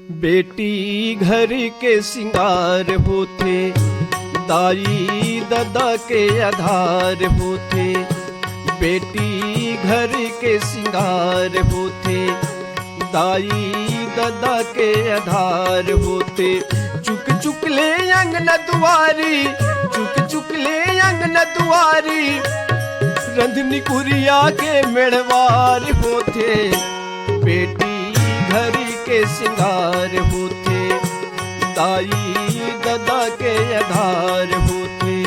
बेटी घर के सिंगार होते, दाई ददा के आधार होते। बेटी घर के सिंगार होते, दाई ददा के आधार होते। चुक चुक ले अंगना दुआरी, चुक चुक ले अंगना दुआरी। रंधनी कुरिया के मेड़वार होते, बेटी घर के सिंगार होते, दाई ददा के आधार होते।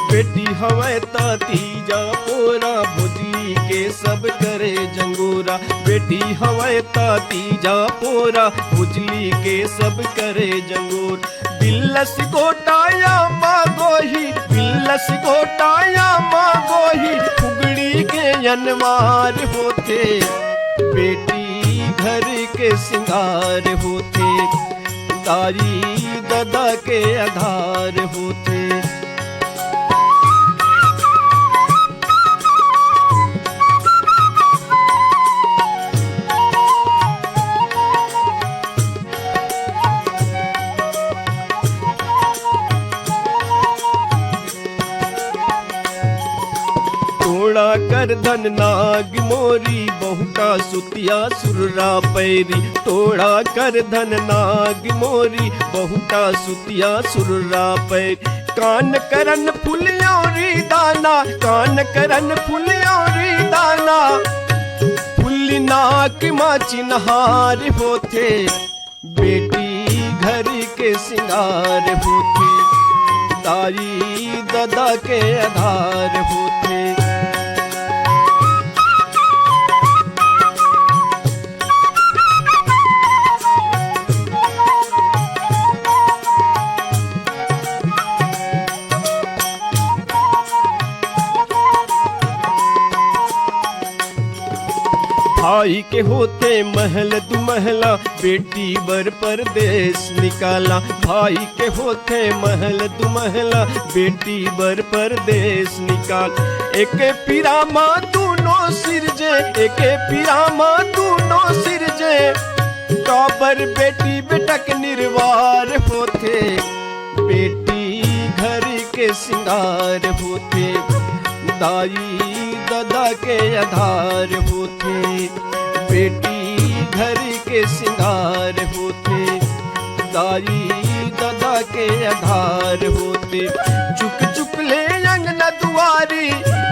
बेटी हवे ताती जा पोरा, भुजली के सब करे जंगोरा। बेटी हवे ताती जा पोरा, भुजली के सब करे जंगोर। बिल्लस गोटाया माँ गोही, बिल्लस गोटाया माँ गोही। फुगड़ी के अनवार होते, बेटी घर के सिंगार होते, दाई ददा के आधार होते। तोड़ा कर धन नाग मोरी, बहुटा सुतिया सुररा पैरी। तोड़ा कर धन नाग मोरी, बहुटा सुतिया सुररा पैरी। कान करन फुलियोरी दाना, कान करन फुलियोरी दाना। फुल्ली नाक माँ चिन्हार होते, बेटी घर के सिंगार होते, दाई ददा के आधार होते। भाई के होते महल दुमहला, बेटी बर परदेश निकाला। भाई के होते महल दुमहला, बेटी बर परदेश निकाल। एके पिरामा दूनो सिरजे, एके पिरामा दूनो सिरजे। काबर बेटी बेटक निर्वार होते, बेटी घर के सिंगार होते, दाई ददा के आधार होते। बेटी घर के सिंगार होते, दाई ददा के आधार होते। चुक चुक ले अंगना दुआरी,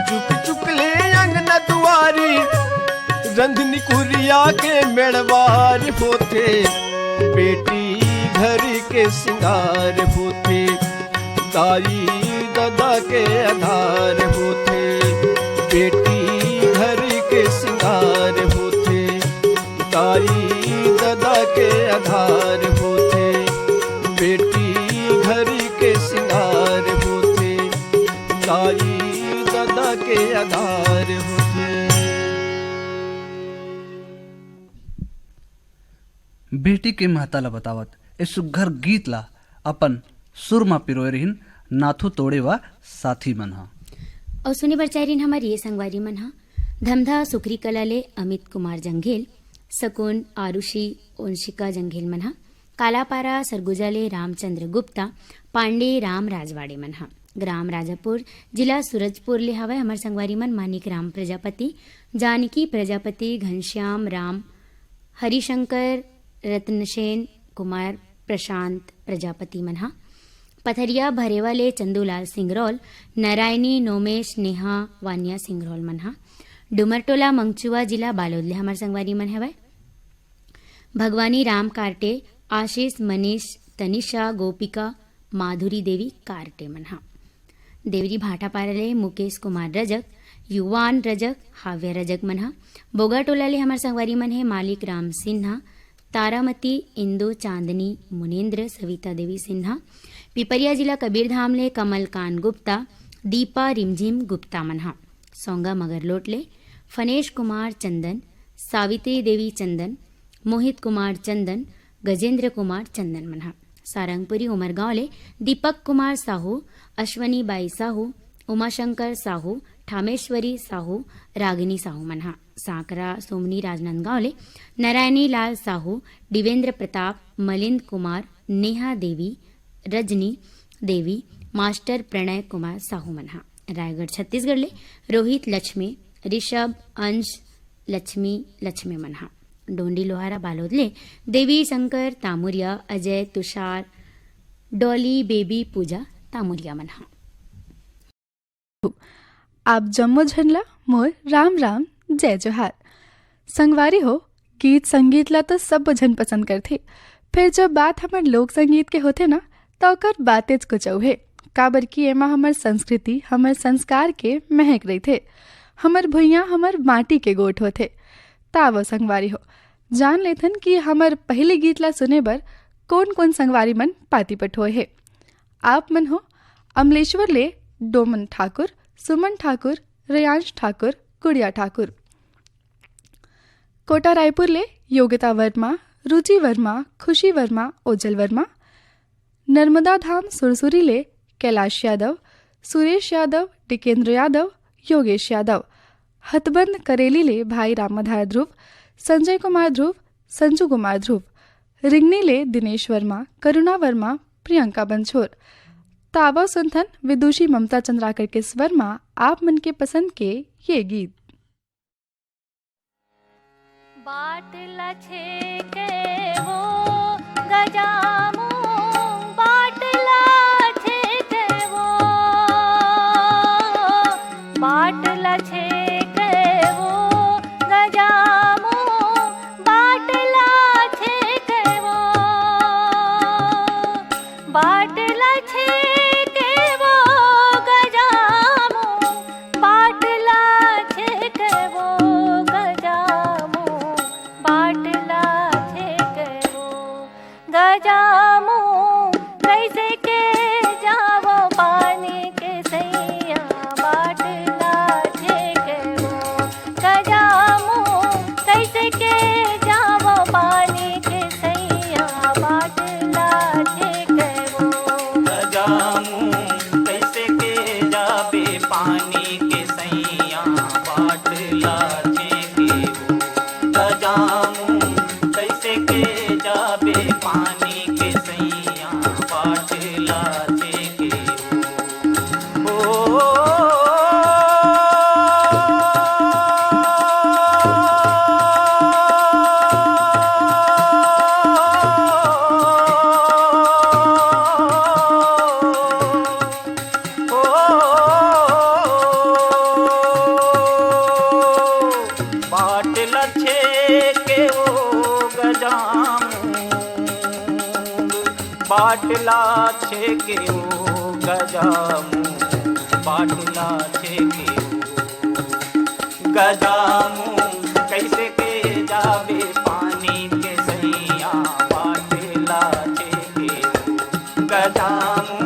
चुक चुक ले अंगना दुआरी। रंधनी कुरिया के मेड़वार होते, बेटी घर के सिंगार होते, दाई ददा के आधार होते। बेटी घर के सिंगार होते, दाई ददा के आधार होते। बेटी घर के सिंगार होते, दाई ददा के आधार होते। बेटी के महताला बतावत ए सुघर गीत ला अपन सुरमा पिरोय रहिन नाथू तोड़े वा साथी मन हा। और सुनी बरचारिन हमारी ये संगवारी मन हा। धमधा सुखरी कलाले अमित कुमार जंघेल, सकुन आरुषि ओंशिका जंघेल मन हा। कालापारा सरगुजाले रामचंद्र गुप्ता, पांडे राम राजवाड़े मन हा। ग्राम राजापुर जिला सूरजपुर ले हवे हमार संगवारी मन मानिक राम प्रजापति, जानकी प्रजापति, घनश्याम राम, हरिशंकर, रत्नसेन कुमार, प्रशांत प्रजापति मन हा। पथरिया भरेवाले चंदूलाल सिंगरौल, नारायणी नोमेश नेहा वानिया सिंगरौल मन हा। डुमरटोला मंगचुआ जिला बालोद ले हमार संगवारी मन हवे। भगवानी राम कार्टे, आशीष मनीष, तनिषा गोपिका, माधुरी देवी कार्टे मन हा। देवरी भाटापाराले मुकेश कुमार रजक, युवान रजक, हाव्य रजक मन हा। बोगाटोला ले हमार संगवारी मन है मालिक राम सिन्हा, तारामती, इंदु, चांदनी, मुनेन्द्र, सविता देवी सिन्हा। पिपरिया जिला कबीरधाम ले कमल कान गुप्ता, दीपा रिमझिम गुप्ता मनहा। सोंगा मगरलोट ले फनेश कुमार चंदन, सावित्री देवी चंदन, मोहित कुमार चंदन, गजेंद्र कुमार चंदन मनहा. सारंगपुरी उमरगावले दीपक कुमार साहू, अश्वनी बाई साहू, उमाशंकर साहू, ठामेश्वरी साहू, रागिनी साहू मनहा. सांकरा सोमनी राजनांदगावले नारायणी लाल साहू, दिवेंद्र प्रताप, मलिंद कुमार, नेहा देवी, रजनी देवी, मास्टर प्रणय कुमार साहू मनहा. रायगढ़ छत्तीसगढ़ले रोहित लक्ष्मी, ऋषभ अंश, लक्ष्मी मनहा. डोंडी लोहारा बालोदले देवी शंकर तामुरिया, अजय तुषार, डॉली बेबी पूजा तामुरिया मनहा. आप जम्मो झनला मोर राम राम जय जोहार. संगवारी हो, गीत संगीत ला तो सब झन पसंद करथे, फिर जब बात हमर लोक संगीत के होथे ना तो ओकर बातेज कुछ औ है. काबर की एमा हमर संस्कृति, हमर संस्कार के महक रही थे. हमर भुइया हमर माटी के गोठ होथे. तावो संगवारी हो, जान लेथन कि हमर पहले गीत ला सुने बर कौन कौन संगवारी मन पाती पट होए है. आप मन हो अमलेश्वर ले डोमन ठाकुर, सुमन ठाकुर, रेयांश ठाकुर, गुड़िया ठाकुर. कोटा रायपुर ले योगिता वर्मा, रुचि वर्मा, खुशी वर्मा, ओजल वर्मा. नर्मदा धाम सुरसुरी ले कैलाश यादव, सुरेश यादव, टिकेंद्र यादव, योगेश यादव. हथबंद करेली ले भाई रामाधार ध्रुव, संजय कुमार ध्रुव, संजू कुमार ध्रुव. रिंगनी ले दिनेश वर्मा, करुणा वर्मा, प्रियंका बंछोर. तावा सुनथन विदुषी ममता चंद्राकर के स्वर में आप मन के पसंद के ये गीत. बाटला छेके वो गजामू, बाटला छेके वो, बाटला छेके वो गजामू, बाटला छेके वो, बाटला छेके वो गजामू, बाटला छेके वो गजामू, बाटला छेके वो गजामू. कैसे के जावो पानी के सैया, बाटला छेके वो गजामू. कैसे के जावो पानी के सैया, बाटला छेके वो गजामू. कैसे के जाबे पानी के सैया, बाटला छेके वो गजामू. कैसे के जाबे पानी के सैया, बाटला छेके वो. बाटला छेके वो गजामू, बाटला छेके वो गजामू, बाटला छेके वो गजामू. कैसे के जाबे पानी के सैया, बाटला छेके वो गजामू.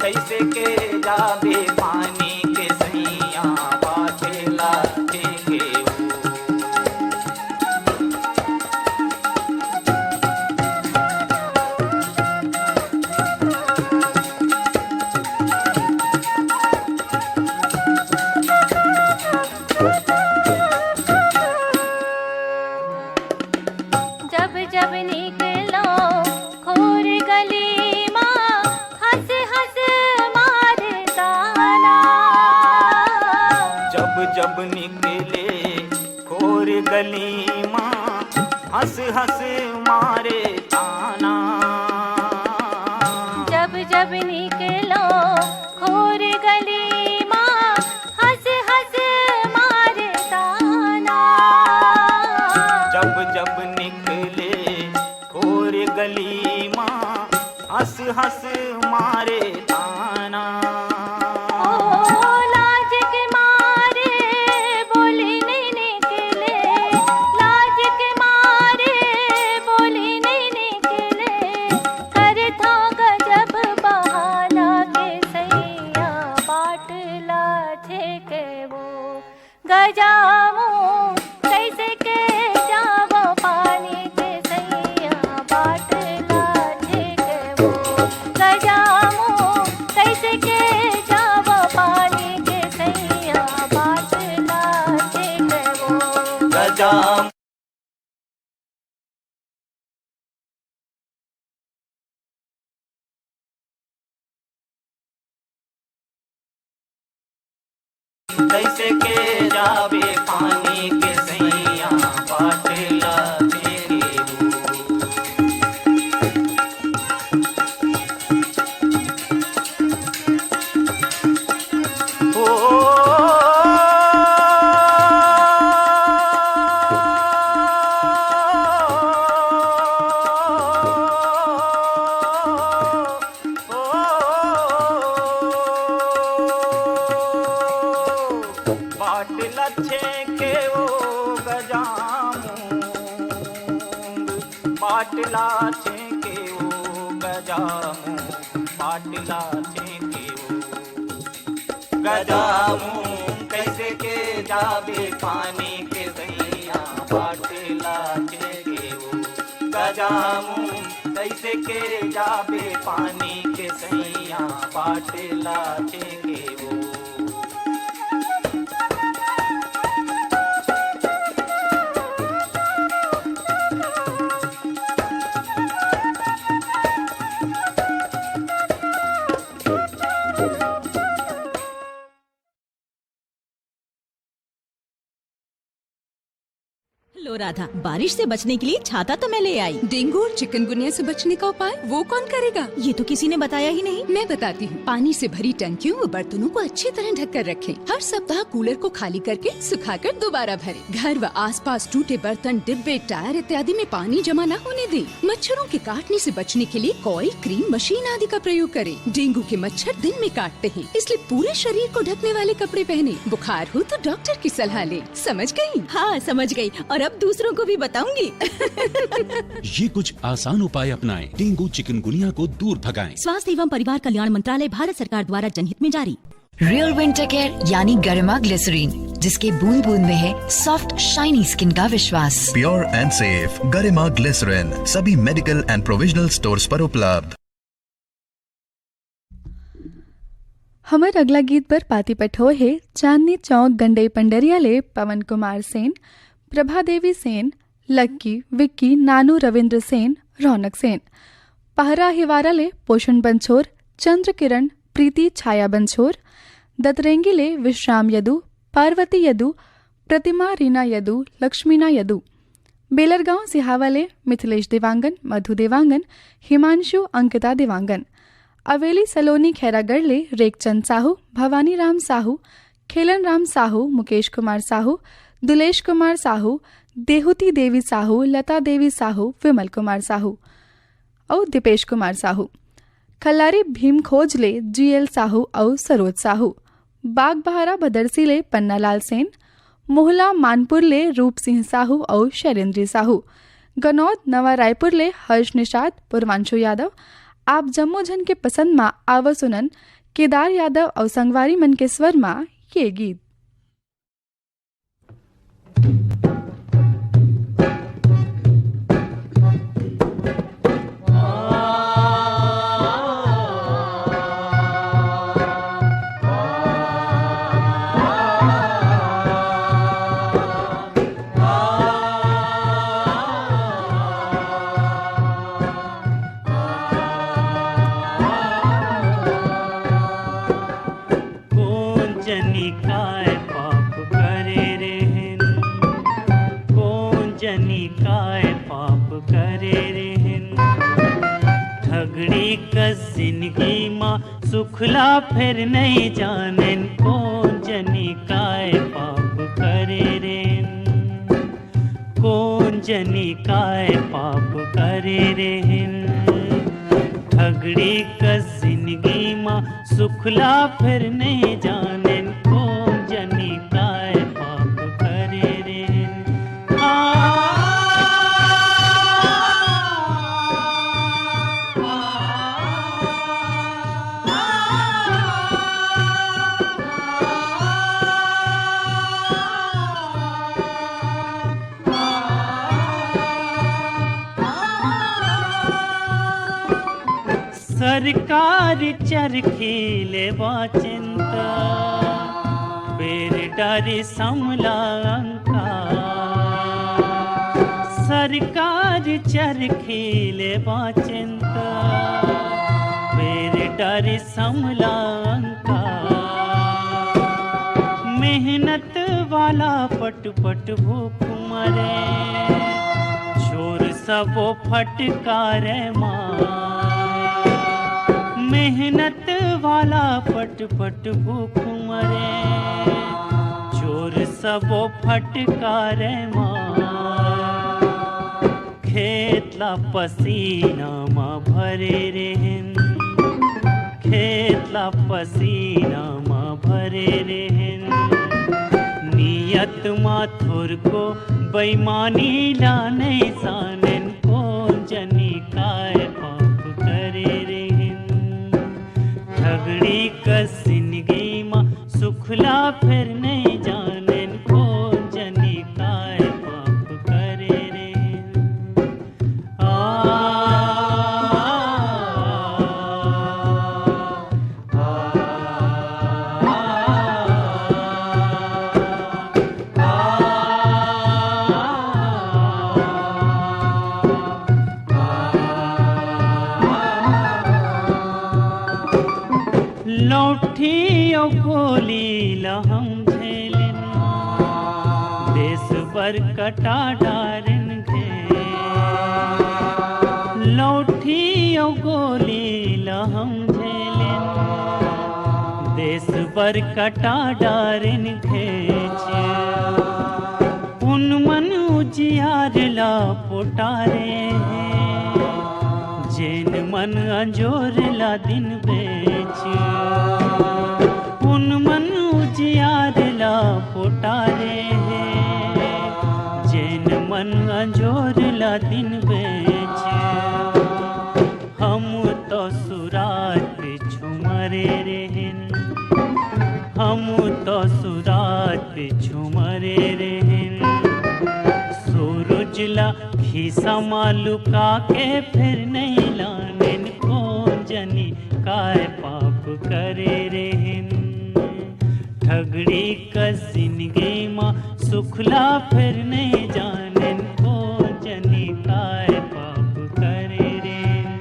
कैसे के जाबे पानी के सैया, बाटला छेके वो. जब जब निकलो खोर गली माँ, हंस हंस मारे ताना. जब जब निकले खोर गली माँ, हंस हंस मारे ताना. जब जब निकलो खोर गली माँ, हंस हंस मारे ताना. जब जब निकले खोर गली माँ, हंस हंस मारे ताना. ओ लाज के मारे बोली नहीं निकले, लाज के मारे बोली नहीं निकले. कर था गजब बहाना के सैया, बाटला छेके वो गजामू. कैसे के गजा कैसे के जावे पानी के सैया बाटला तेरे बाटला छेके ओ गजामूंग बाटला छेके ओ गजामूंग बाटला छेके ओ गजामूंग कैसे के जाबे पानी के सैया बाटला छेके ओ गजामूंग कैसे के जाबे पानी के सैया बाटला छेके ओ लो राधा, बारिश से बचने के लिए छाता तो मैं ले आई। डेंगू और चिकनगुनिया से बचने का उपाय वो कौन करेगा? ये तो किसी ने बताया ही नहीं। मैं बताती हूँ। पानी से भरी टंकियों व बर्तनों को अच्छी तरह ढक कर रखें। हर सप्ताह कूलर को खाली करके सुखाकर दोबारा भरें। घर व आसपास टूटे बर्तन, डिब्बे, टायर इत्यादि में पानी जमा न होने दें। मच्छरों के काटने से बचने के लिए कॉइल, क्रीम, मशीन आदि का प्रयोग करें। डेंगू के मच्छर दिन में काटते हैं, इसलिए पूरे शरीर को ढकने वाले कपड़े पहने। बुखार हो तो डॉक्टर की सलाह ले। समझ गयी? हाँ समझ गई, और अब दूसरों को भी बताऊंगी। ये कुछ आसान उपाय अपनाएं, डेंगू चिकनगुनिया को दूर भगाएं। स्वास्थ्य एवं परिवार कल्याण मंत्रालय, भारत सरकार द्वारा जनहित में जारी। रियल विंटर केयर यानी गरिमा ग्लिसरीन, जिसके बूंद बूंद में है सॉफ्ट शाइनी स्किन का विश्वास। Pure and safe Garima glycerine सभी मेडिकल एंड प्रोविजनल स्टोर्स पर उपलब्ध। हमार अगला गीत पर पाती पठो है चांदनी चौक गंडई पंडरिया ले पवन कुमार सेन, प्रभा देवी सेन, लक्की, विक्की, नानू, रविंद्र सेन, रौनक सेन। पहरा हिवारा ले पोषण बंछोर, चंद्र किरण, प्रीति, छाया बंछोर। दतरेंगी ले विश्राम यदु, पार्वती यदु, प्रतिमा, रीना यदु, लक्ष्मीना यदु। बेलरगांव सिहावा ले मिथिलेश देवांगन, मधु देवांगन, हिमांशु, अंकिता देवांगन। अवेली सलोनी खैरागढ़ ले रेखचंद साहू, भवानी राम साहू, खेलन राम साहू, मुकेश कुमार साहू, दुलेश कुमार साहू, देहुती देवी साहू, लता देवी साहू, विमल कुमार साहू और दीपेश कुमार साहू। खल्लारी भीम खोज ले जीएल साहू और सरोज साहू। बाग बहारा बदरसी ले पन्नालाल सेन, मोहला मानपुर ले रूप सिंह साहू और शैलेंद्री साहू। गनौद नवा रायपुर ले हर्ष निषाद, पूर्वांशु यादव। आप जम्मू झन के पसंद मा आव सुनन केदार यादव और संगवारी मन के स्वर मा ये गीत। जिंदगी माँ सुखला फिर नहीं जानन, कौन जनी काय पाप करे रेन, कौन जनी काय पाप करे रेन। ठगड़ी का जिंदगी माँ सुखला फिर नहीं जानन, कौन जनी काय पाप करे रेन। सरकार चरखी ले चिंता, बेर डारी समला अंका। सरकार चरखीले बाचिंता मेरे डर समलांका मेहनत वाला पट पट भूख मरे छोर सबो फटकारे मार मेहनत वाला पट पट भूख मरे चोर सबो फटकारे मार खेतला पसीना मा भरे रहेन खेतला पसीना मा भरे रहेन नियत मा थोर को बेईमानी लाने सानन कौन जनी काय पाप करे रहेन ठगड़ी कसिनगी मा सुखला फिर नहीं जानन कौन जनी काय पाप करे रहेन लौठी गोली लहम झेलिन देश बर कटा डारिन घे लौठी गोली लहम झेलिन देश बर कटा डारिन घेच उन मन उजियार ला पोटारे जेन मन अंजोर ला दिन बेच उन मन उजियार ला पोटारे जेन मन अंजोर ला दिन बेच हम तो सुरात पिछु मरे रहेन हम तो सुरात पिछु मरे रहेन सूरज ला खीसा मालुका के फिर नहीं लानेन कौन जनी काय पाप करे रहेन ठगड़ी का जिंदगी माँ सुखला फिर नहीं जानन कौन जनी काय पाप करे रहेन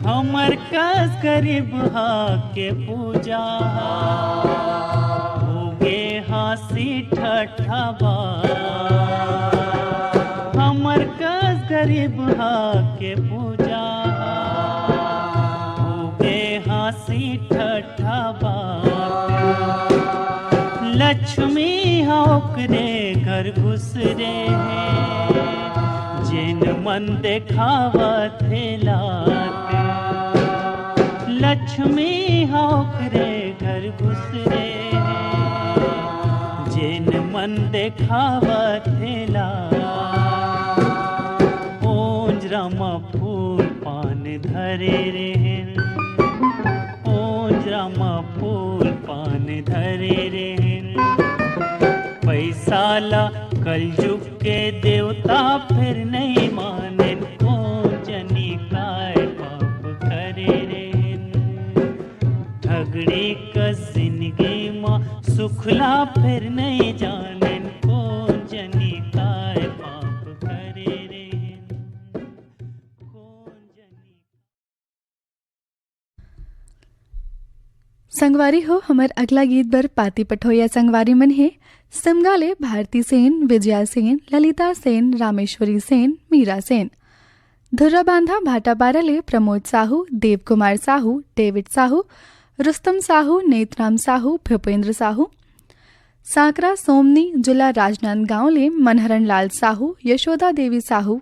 हमर कस गरीब हा के पूजा होगे हासी ठठाबा हमर कस गरीब हा के पूजा होगे हासी ठठाबा लक्ष्मी हा ओकरे घर घुस रे जिन मन देखावत लात लक्ष्मी होकरे घर घुस रे जिन मन देखावत ला ओंजरामा फूल पान धरे रहेन ओंजरामा फूल पान धरे रहेन पैसा ला कलयुग के देवता फिर नहीं मानन कौन जनी काय पाप करे रहेन ठगड़ी का जिंदगी माँ सुखला फिर नहीं जानन कौन जनी काय पाप करे रहेन कौन जनी संगवारी हो हमार अगला गीत बर पाती पठोया संगवारी मन है सिमगाले भारती सेन, विजया सेन, ललिता सेन, रामेश्वरी सेन, मीरा सेन। धुर्रा बांधा भाटापाराले प्रमोद साहू, देव कुमार साहू, डेविड साहू, रुस्तम साहू, नेतराम साहू, भूपेंद्र साहू। सांकरा सोमनी जिला राजनांदगांवले मनहरण लाल साहू, यशोदा देवी साहू,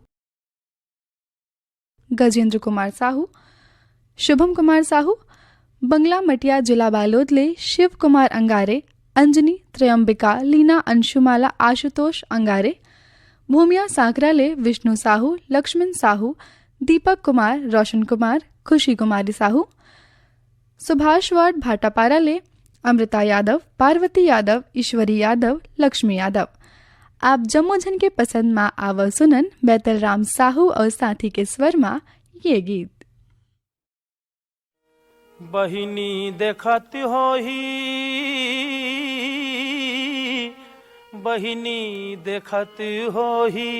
गजेंद्र कुमार साहू, शुभम कुमार साहू। बंगला मटिया जिला बालोदले शिव कुमार अंगारे, अंजनी, त्रयंबिका, लीना, अंशुमाला, आशुतोष अंगारे। भूमिया सांकराले विष्णु साहू, लक्ष्मण साहू, दीपक कुमार, रोशन कुमार, खुशी कुमारी साहू। सुभाष वार्ड भाटापाराले अमृता यादव, पार्वती यादव, ईश्वरी यादव, लक्ष्मी यादव। आप जम्मो जन के पसंद माँ आव सुनन बैतल राम साहू और साथी के स्वर माँ ये गीत। बहिनी देखत होही, बहिनी देखत होही,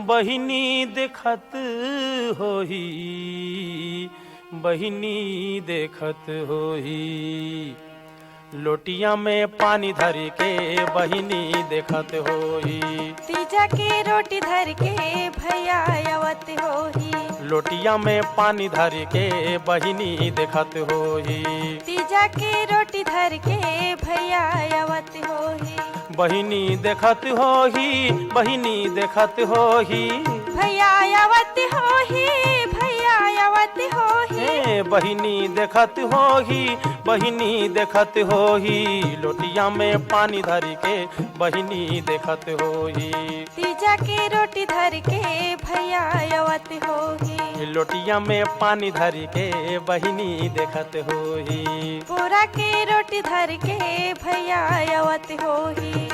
बहिनी देखत होही, बहिनी देखत होही। लोटिया में पानी धर के बहिनी देखत होही, तीजा के रोटी धर के भैया आवत होही। लोटिया में पानी धर के बहिनी देखत होही, तीजा के रोटी धर के भैया आवत होही। बहिनी देखत होही, बहिनी देखत होही, भैया आवत होही, भैया आवत होही। बहिनी देखत होही, बहिनी देखत होही। लोटिया में पानी धर के बहिनी देखत होही, तीजा के रोटी धर के भैया आवत होही। लोटिया में पानी धर के बहिनी देखत होही, पूरा के रोटी धर के भैया आवत होही।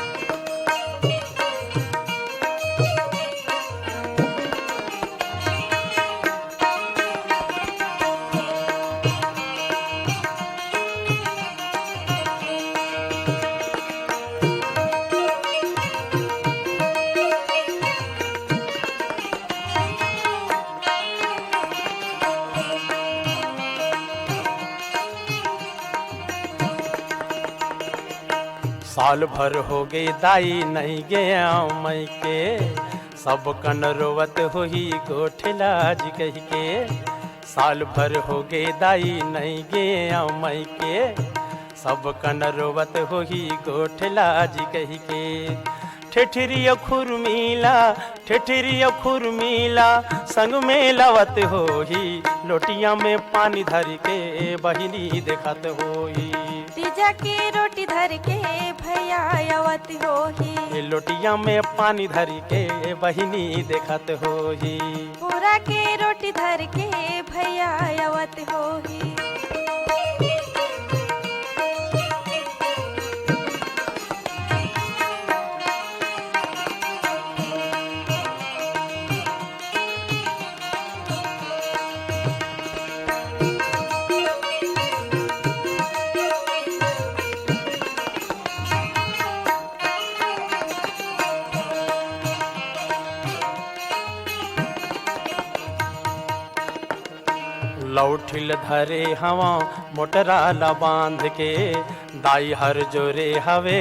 साल भर हो गए दाई नहीं गया मई के, सब कन रोवत होही गोठला जी कह के। साल भर हो गए दाई नहीं गया मई के, सब कन रोवत होही गोठला जी कह के। ठेठरिया खुरमीला, ठेठरिया खुरमीला, संग में लावत होही। लोटिया में पानी धर के बहिनी देखत होही, तीजा के रोटी धर के भैया आवत होही। लोटिया में पानी धर के बहिनी देखत होही, पूरा के रोटी धर के भैया आवत होही। लौठिल धरे हवा मोटरा ला बांध के, दाई हर जोरे हवे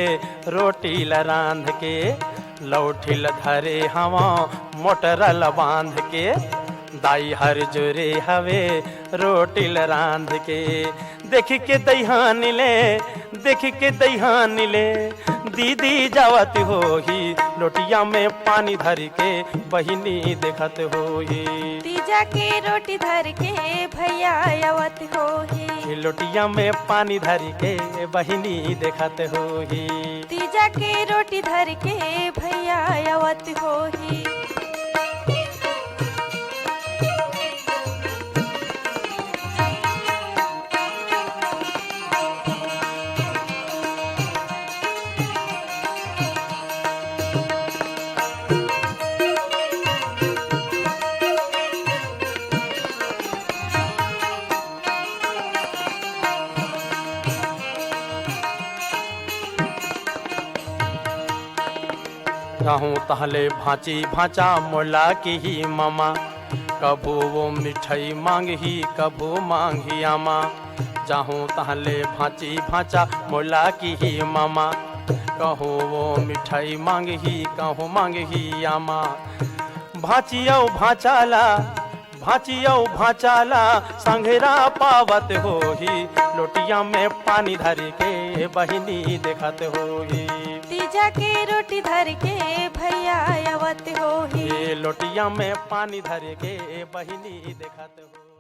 रोटी ला रांध के। लौठिल धरे हवा मोटरा ला बांध के, दाई हर जोरे हवे रोटी ला रांध के। देख के दहिहान ले, देख के दहिहान ले, दीदी जावत होही। लोटिया में पानी धर के बहिनी देखत होही, तीजा के रोटी धर के भैया आवत होही। लोटिया में पानी धर के बहिनी देखत होही, तीजा के रोटी धर के भैया आवत होही। रहूं तहले भांची भांचा मोला की ही मामा। कभू वो मिठाई मांगी, कभू मांगी आमा। जाहूं तहले भांची भांचा मोला की ही मामा। कहूँ वो मिठाई मांगी, कहूँ मांगी आमा। भांचियो भांचाला, भांचियो भांचाला, संघरा पावत होही। लोटिया में पानी धर के बहिनी देखत होही। तीजा के रोटी धर के भैया आवत होही। लोटिया में पानी धर के बहिनी देखत होही।